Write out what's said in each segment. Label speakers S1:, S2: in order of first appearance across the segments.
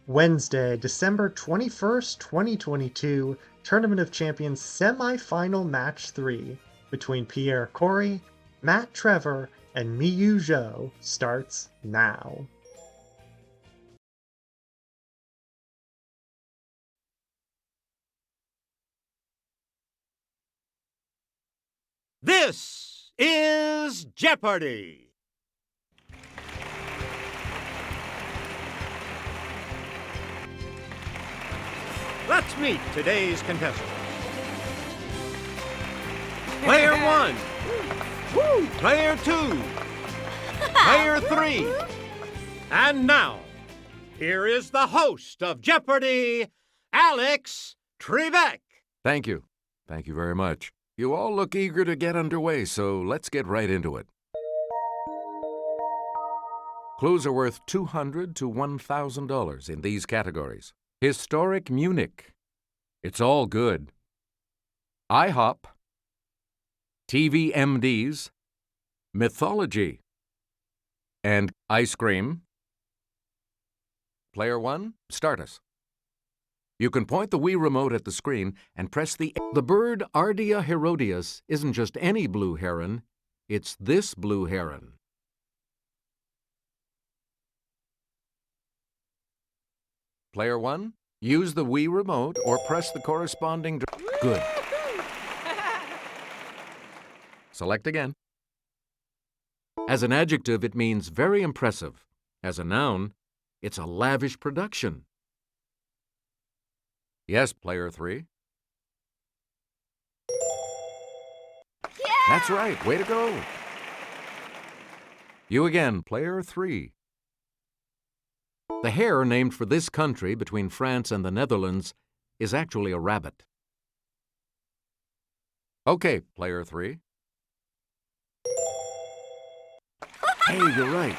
S1: Wednesday, December 21st, 2022, Tournament of Champions semi-final match 3 between Pierre Cory, Trevor, and Miyu Zho starts now.
S2: This is Jeopardy! Let's meet today's contestants. Player 1, Player 2, Player 3. And now, here is the host of Jeopardy, Alex Trebek.
S3: Thank you. Thank you very much. You all look eager to get underway, so let's get right into it. Clues are worth $200 to $1,000 in these categories. Historic Munich. It's all good. IHOP. TV MDs. Mythology. And ice cream. Player 1, start us. You can point the Wii remote at the screen and press the bird Ardea herodias isn't just any blue heron, it's this blue heron. Player 1, use the Wii remote or press the corresponding... Good. Select again. As an adjective, it means very impressive. As a noun, it's a lavish production. Yes, Player 3.
S4: Yeah!
S3: That's right. Way to go. You again, Player 3. The hare named for this country between France and the Netherlands is actually a rabbit. Okay, Player 3. Hey, you're right.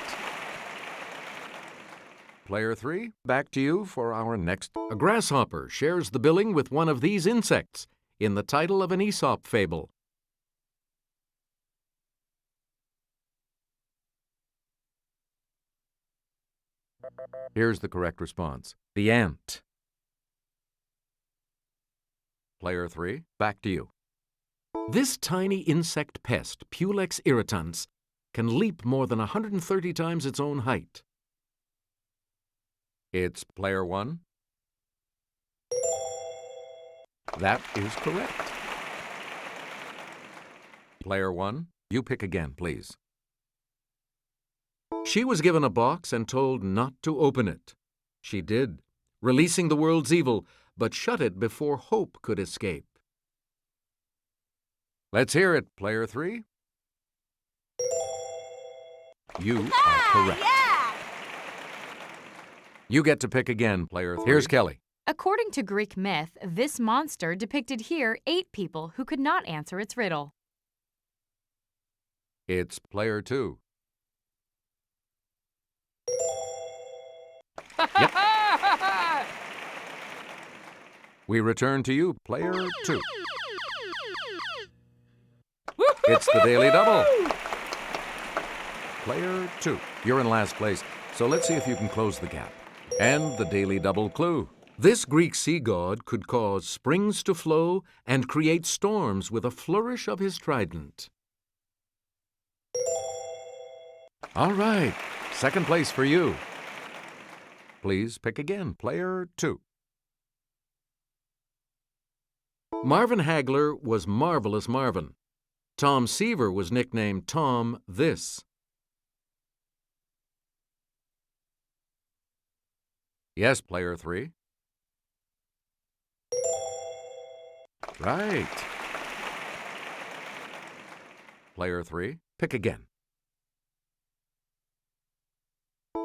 S3: Player 3, back to you for our next. A grasshopper shares the billing with one of these insects in the title of an Aesop fable. Here's the correct response. The ant. Player 3, back to you. This tiny insect pest, Pulex irritans, can leap more than 130 times its own height. It's Player 1. That is correct. Player 1, you pick again, please. She was given a box and told not to open it. She did, releasing the world's evil, but shut it before hope could escape. Let's hear it, Player 3. You are correct.
S4: Yeah!
S3: You get to pick again, Player 3. Here's Kelly.
S5: According to Greek myth, this monster depicted here 8 people who could not answer its riddle.
S3: It's Player 2. Yep. We return to you, Player 2. It's the Daily Double. Player 2. You're in last place, so let's see if you can close the gap. And the Daily Double clue. This Greek sea god could cause springs to flow and create storms with a flourish of his trident. All right, second place for you. Please pick again, Player 2. Marvin Hagler was Marvelous Marvin. Tom Seaver was nicknamed Tom This. Yes, Player 3. Right. Player 3, pick again.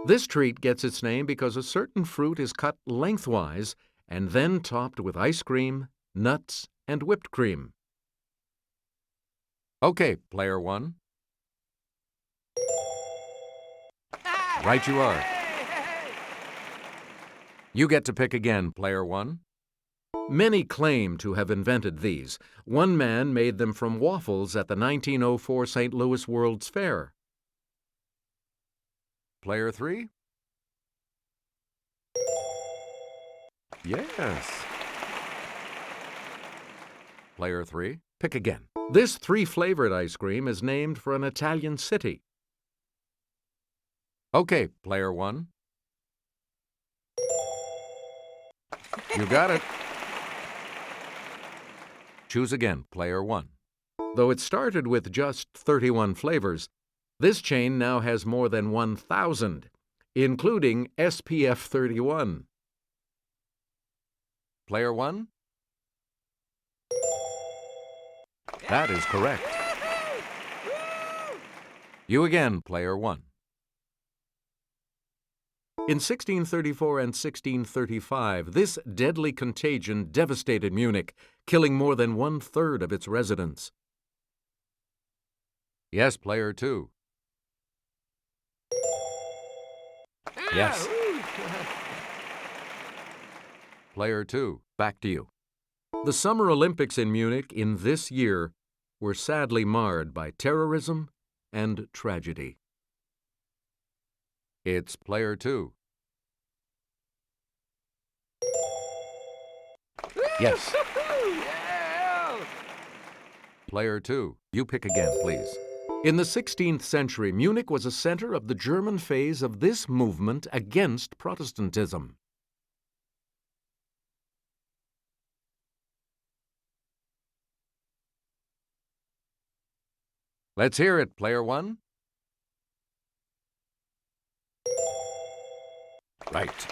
S3: This treat gets its name because a certain fruit is cut lengthwise and then topped with ice cream, nuts, and whipped cream. Okay, Player 1. Right you are. You get to pick again, Player 1. Many claim to have invented these. One man made them from waffles at the 1904 St. Louis World's Fair. Player 3. Yes. Player 3, pick again. This 3-flavored ice cream is named for an Italian city. Okay, Player 1. You got it. Choose again, Player 1. Though it started with just 31 flavors, this chain now has more than 1,000, including SPF 31. Player 1? That is correct. You again, Player 1. In 1634 and 1635, this deadly contagion devastated Munich, killing more than 1/3 of its residents. Yes, Player 2. Yes. Player 2, back to you. The Summer Olympics in Munich in this year were sadly marred by terrorism and tragedy. It's Player 2. Yes. Player 2, you pick again, please. In the 16th century, Munich was a center of the German phase of this movement against Protestantism. Let's hear it, Player 1. Right.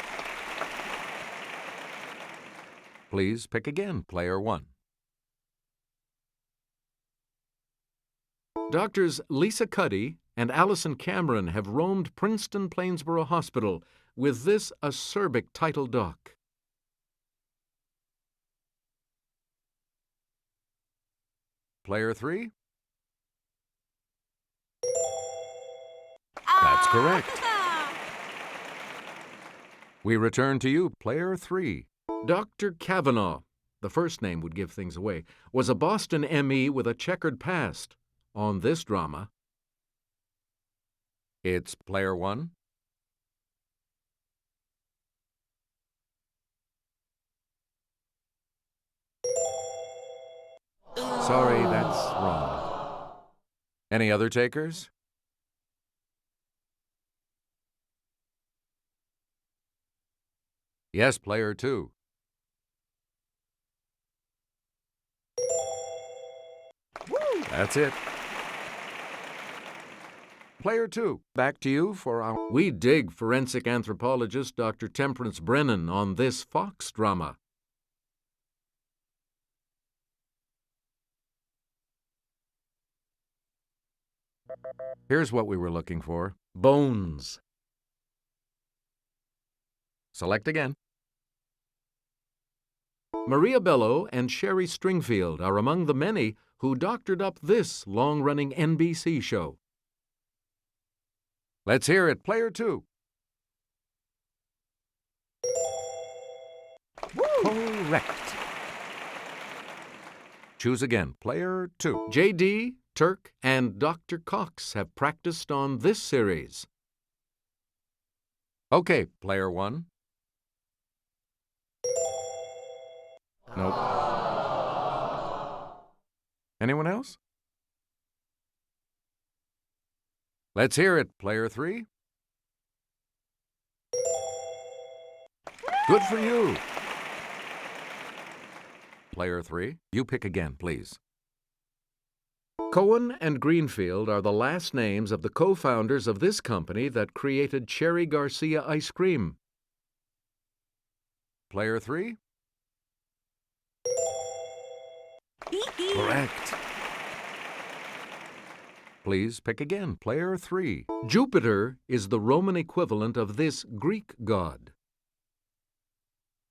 S3: Please pick again, Player 1. Doctors Lisa Cuddy and Allison Cameron have roamed Princeton Plainsboro Hospital with this acerbic title doc. Player 3? That's correct. We return to you, Player 3. Dr. Kavanaugh, the first name would give things away, was a Boston M.E. with a checkered past. On this drama, it's Player 1. Sorry, that's wrong. Any other takers? Yes, Player 2. That's it. Player 2, back to you for our... We dig forensic anthropologist Dr. Temperance Brennan on this Fox drama. Here's what we were looking for. Bones. Select again. Maria Bello and Sherry Stringfield are among the many who doctored up this long-running NBC show. Let's hear it, Player 2. Correct. Choose again, Player 2. J.D., ToC, and Dr. Cox have practiced on this series. Okay, Player 1. Nope. Anyone else? Let's hear it, Player 3. Good for you. Player 3, you pick again, please. Cohen and Greenfield are the last names of the co-founders of this company that created Cherry Garcia ice cream. Player 3? Correct. Please pick again, Player 3. Jupiter is the Roman equivalent of this Greek god.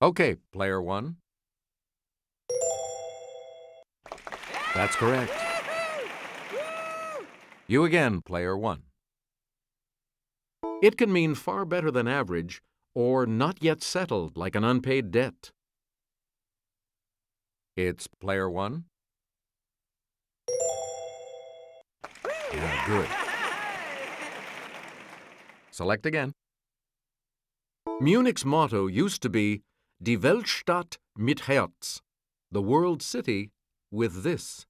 S3: Okay, Player 1. That's correct. You again, Player 1. It can mean far better than average or not yet settled like an unpaid debt. It's Player 1. Yeah, good. Select again. Munich's motto used to be, Die Weltstadt mit Herz. The world city with this.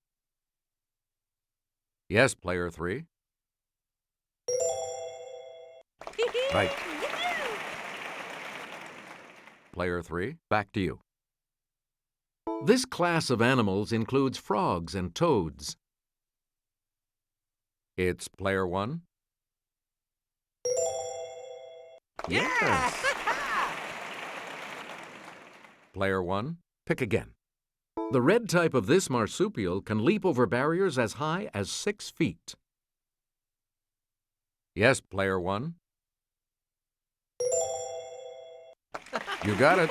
S3: Yes, player 3. Right. Player 3, back to you. This class of animals includes frogs and toads. It's player 1. Yes. Player 1, pick again. The red type of this marsupial can leap over barriers as high as 6 feet. Yes, player 1. You got it.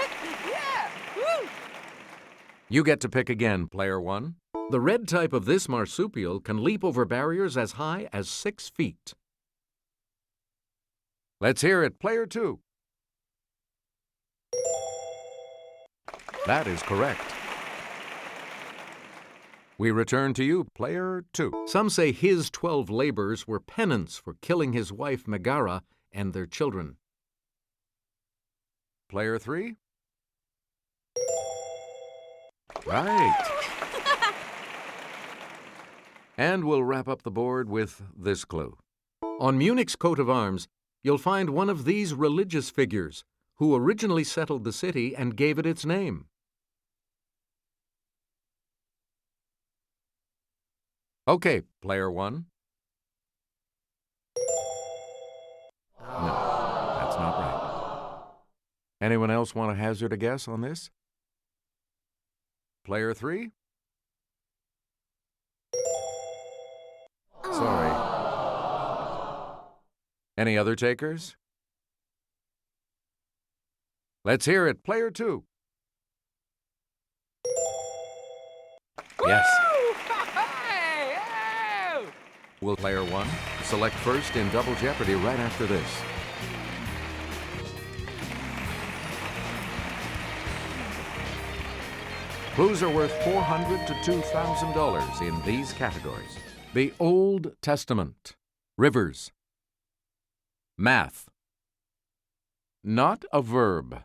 S3: You get to pick again, player 1. The red type of this marsupial can leap over barriers as high as 6 feet. Let's hear it, player 2. That is correct. We return to you, player 2. Some say his 12 labors were penance for killing his wife Megara and their children. Player 3. Right. And we'll wrap up the board with this clue. On Munich's coat of arms, you'll find one of these religious figures who originally settled the city and gave it its name. Okay, player 1. No, that's not right. Anyone else want to hazard a guess on this? Player 3? Sorry. Any other takers? Let's hear it, player 2. Yes. Will player 1 select first in Double Jeopardy right after this? Clues are worth $400 to $2,000 in these categories. The Old Testament, rivers, math, not a verb,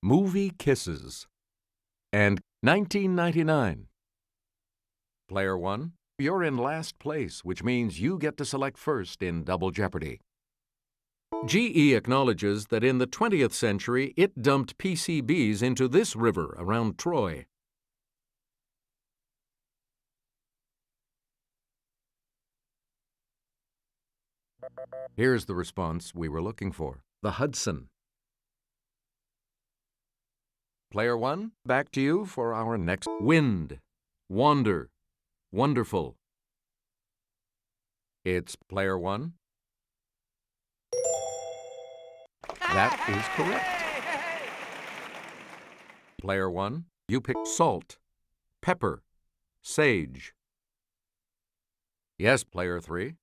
S3: movie kisses, and 1999. Player 1, you're in last place, which means you get to select first in Double Jeopardy. GE acknowledges that in the 20th century it dumped PCBs into this river around Troy. Here's the response we were looking for. The Hudson. Player 1, back to you for our next. Wind, wander, wonderful. It's player 1. That is correct. Player 1, you picked salt, pepper, sage. Yes, player 3.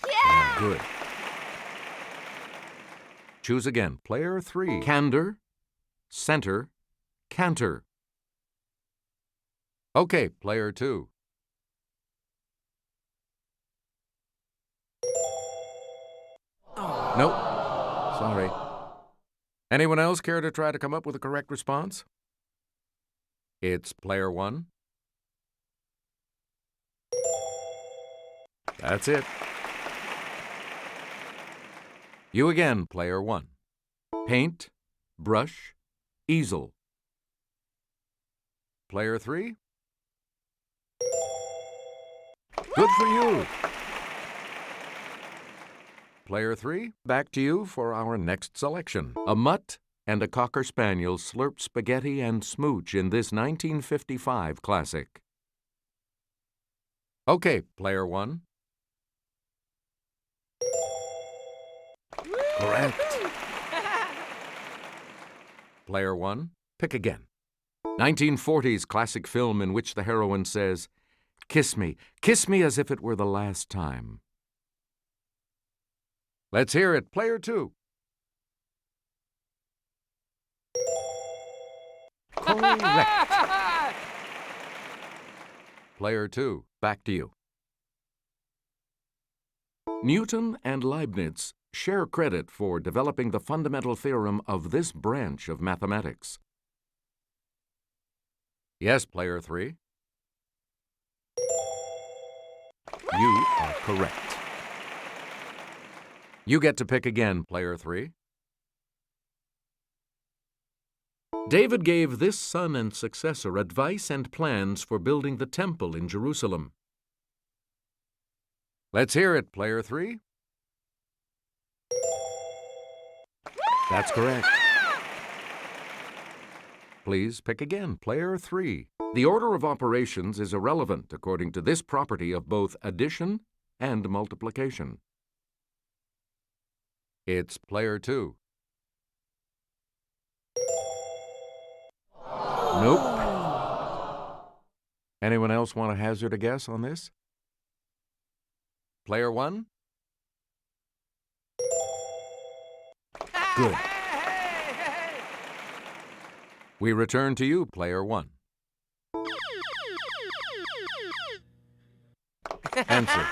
S3: Yeah, good. Choose again, player 3. Candor, center, canter. Okay, player 2. Nope. Sorry. Anyone else care to try to come up with a correct response? It's player 1. That's it. You again, player 1. Paint, brush, easel. Player 3. Good for you. Player 3, back to you for our next selection. A mutt and a cocker spaniel slurp spaghetti and smooch in this 1955 classic. Okay, player 1. Correct. Player 1, pick again. 1940s classic film in which the heroine says, kiss me as if it were the last time." Let's hear it, player 2. Correct. Player 2, back to you. Newton and Leibniz share credit for developing the fundamental theorem of this branch of mathematics? Yes, player 3. You are correct. You get to pick again, player 3. David gave this son and successor advice and plans for building the temple in Jerusalem. Let's hear it, player 3. That's correct. Please pick again, player 3. The order of operations is irrelevant according to this property of both addition and multiplication. It's player 2. Nope. Anyone else want to hazard a guess on this? Player 1? Good. We return to you, player 1. Answer.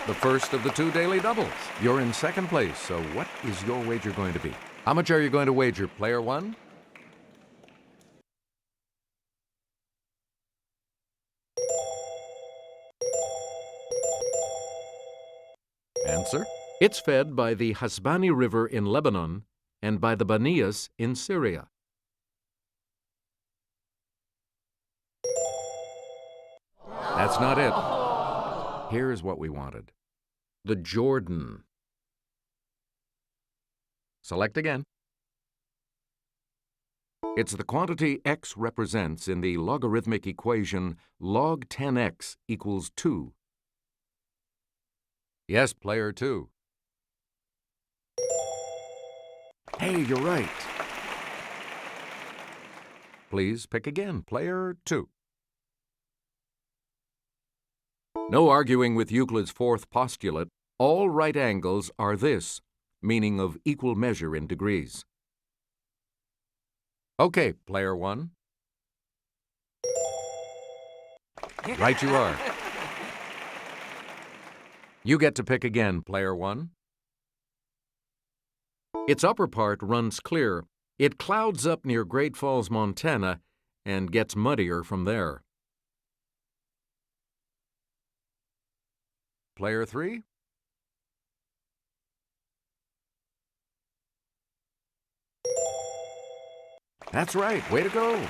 S3: The first of the 2 daily doubles. You're in second place, so what is your wager going to be? How much are you going to wager, player 1? Answer. It's fed by the Hasbani River in Lebanon and by the Banias in Syria. That's not it. Here's what we wanted. The Jordan. Select again. It's the quantity x represents in the logarithmic equation log 10x equals 2. Yes, player 2. Hey, you're right. Please pick again, player 2. No arguing with Euclid's fourth postulate. All right angles are this, meaning of equal measure in degrees. Okay, player 1. Right you are. You get to pick again, player 1. Its upper part runs clear. It clouds up near Great Falls, Montana, and gets muddier from there. Player 3? That's right. Way to go.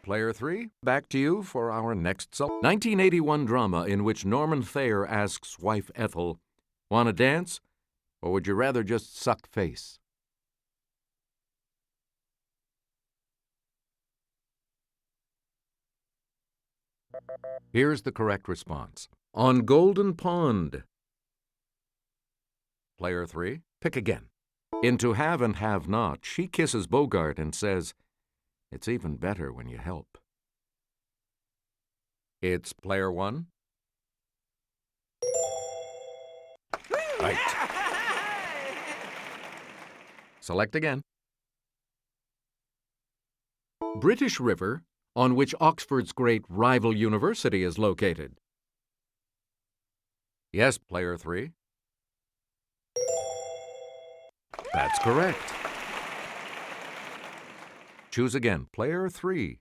S3: Player 3, back to you for our next 1981 drama in which Norman Thayer asks wife Ethel, "Want to dance, or would you rather just suck face?" Here's the correct response. On Golden Pond. Player 3, pick again. In To Have and Have Not, she kisses Bogart and says, "It's even better when you help." It's player 1. Right. Select again. British River, on which Oxford's great rival university is located. Yes, player 3. That's correct. Choose again, player 3.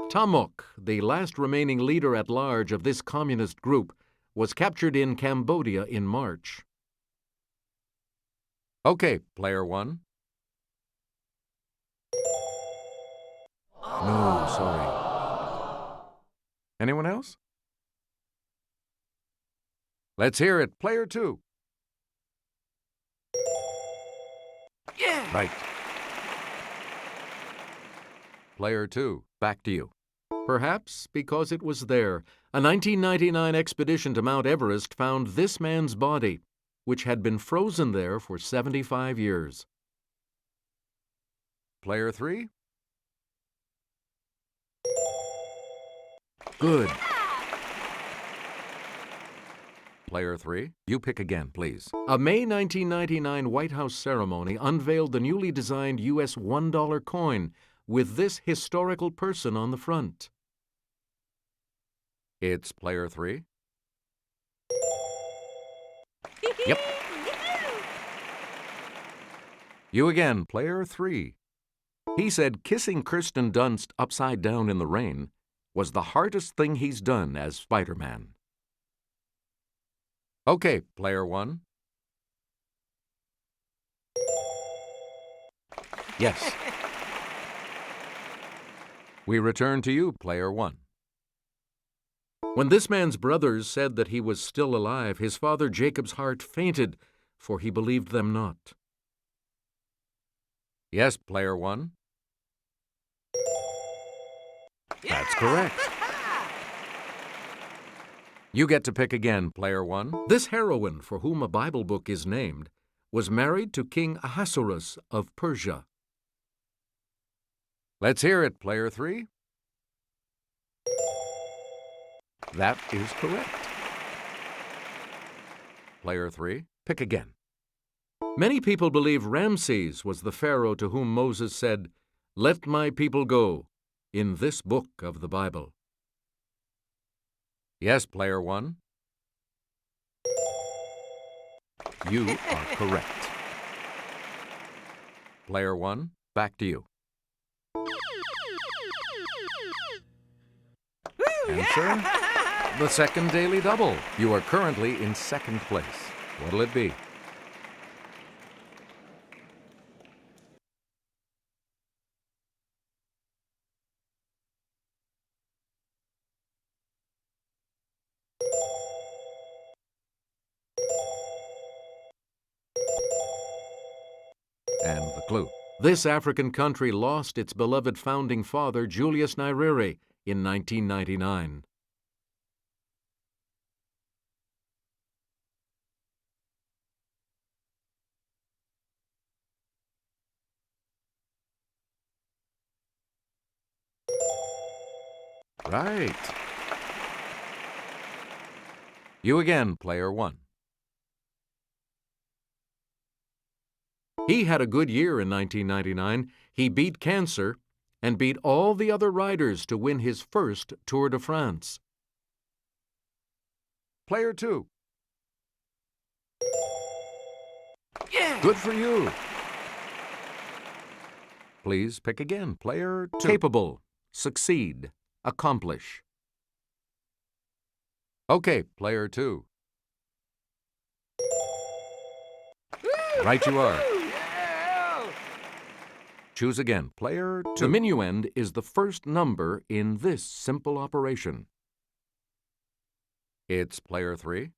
S3: ToC, the last remaining leader at large of this communist group, was captured in Cambodia in March. Okay, player 1. No, sorry. Anyone else? Let's hear it, player 2. Yeah! Right. Player 2, back to you. Perhaps because it was there, a 1999 expedition to Mount Everest found this man's body, which had been frozen there for 75 years. Player 3? Good. Player 3, you pick again, please. A May 1999 White House ceremony unveiled the newly designed U.S. $1 coin with this historical person on the front. It's player 3. Yep. You again, player 3. He said kissing Kirsten Dunst upside down in the rain was the hardest thing he's done as Spider-Man. Okay, player 1. Yes. We return to you, player 1. When this man's brothers said that he was still alive, his father Jacob's heart fainted, for he believed them not. Yes, player 1. That's correct. You get to pick again, player 1. This heroine, for whom a Bible book is named, was married to King Ahasuerus of Persia. Let's hear it, player 3. That is correct. Player 3, pick again. Many people believe Ramses was the pharaoh to whom Moses said, "Let my people go," in this book of the Bible. Yes, player 1. You are correct. Player 1, back to you. Answer? The second daily double. You are currently in second place. What'll it be? And the clue. This African country lost its beloved founding father, Julius Nyerere, in 1999. Right. You again, player 1. He had a good year in 1999. He beat cancer and beat all the other riders to win his first Tour de France. Player 2. Yeah! Good for you. Please pick again, player 2. Capable, succeed, accomplish. Okay, player 2. Right you are. Choose again, player 2. The minuend is the first number in this simple operation. It's player 3.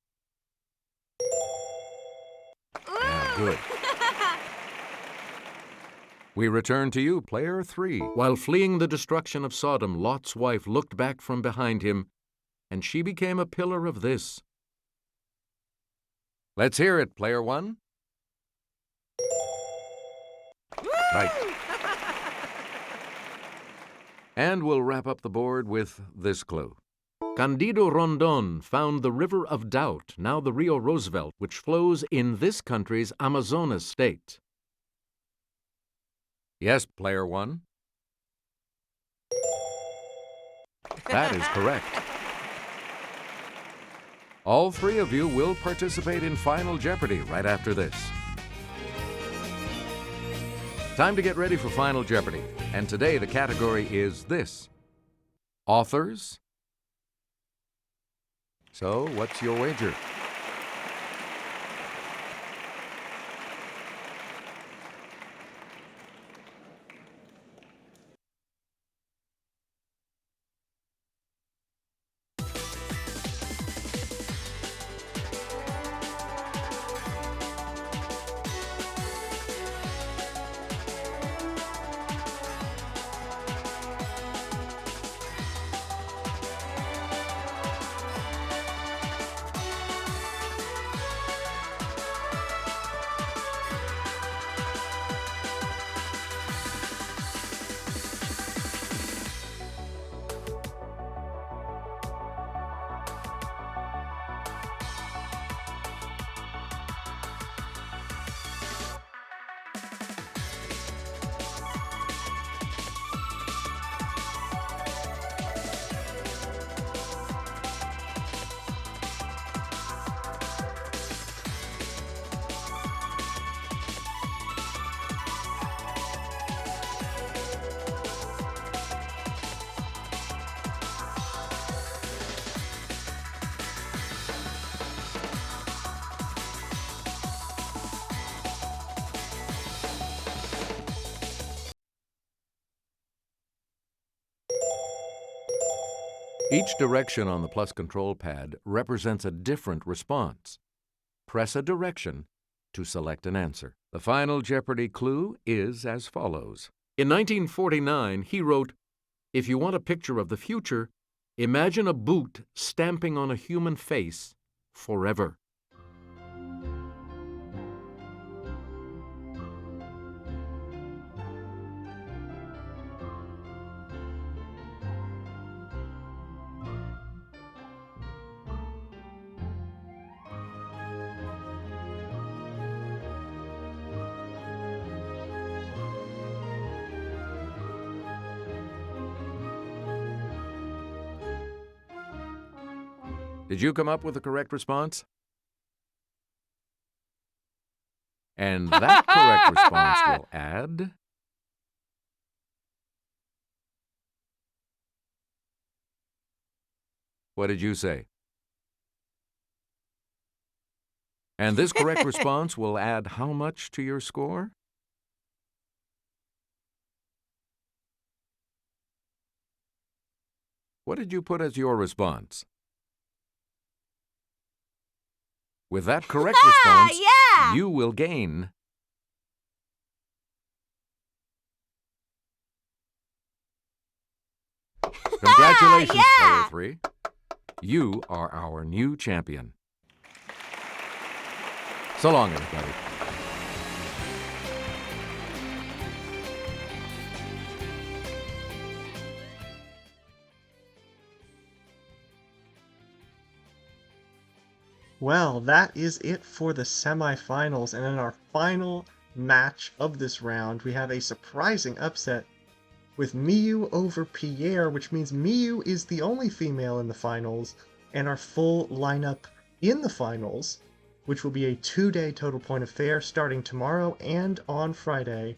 S3: Yeah, good. We return to you, player 3. While fleeing the destruction of Sodom, Lot's wife looked back from behind him, and she became a pillar of this. Let's hear it, player 1. Right. And we'll wrap up the board with this clue. Candido Rondon found the River of Doubt, now the Rio Roosevelt, which flows in this country's Amazonas state. Yes, player 1. That is correct. All three of you will participate in Final Jeopardy right after this. Time to get ready for Final Jeopardy. And today the category is this: authors. So, what's your wager? Each direction on the plus control pad represents a different response. Press a direction to select an answer. The final Jeopardy clue is as follows. In 1949, he wrote, "If you want a picture of the future, imagine a boot stamping on a human face forever." Did you come up with the correct response? And that correct response will add... What did you say? And this correct response will add how much to your score? What did you put as your response? With that correct response,
S4: Yeah!
S3: you will gain... Congratulations,
S4: Yeah!
S3: Player 3. You are our new champion. So long, everybody.
S1: Well, that is it for the semifinals, and in our final match of this round, we have a surprising upset with Miyu over Pierre, which means Miyu is the only female in the finals, and our full lineup in the finals, which will be a 2-day total point affair starting tomorrow and on Friday,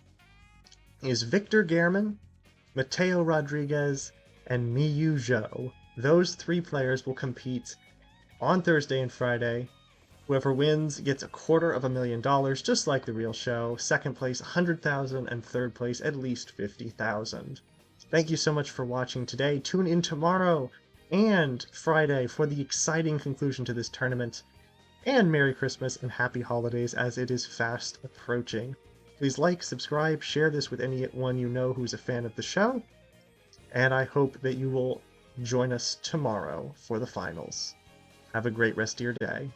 S1: is Victor Gehrman, Mateo Rodriguez, and Miyu Zho. Those 3 players will compete on Thursday and Friday. Whoever wins gets $250,000, just like the real show. Second place, $100,000, and third place, at least $50,000. Thank you so much for watching today. Tune in tomorrow and Friday for the exciting conclusion to this tournament. And Merry Christmas and Happy Holidays as it is fast approaching. Please like, subscribe, share this with anyone you know who's a fan of the show. And I hope that you will join us tomorrow for the finals. Have a great rest of your day.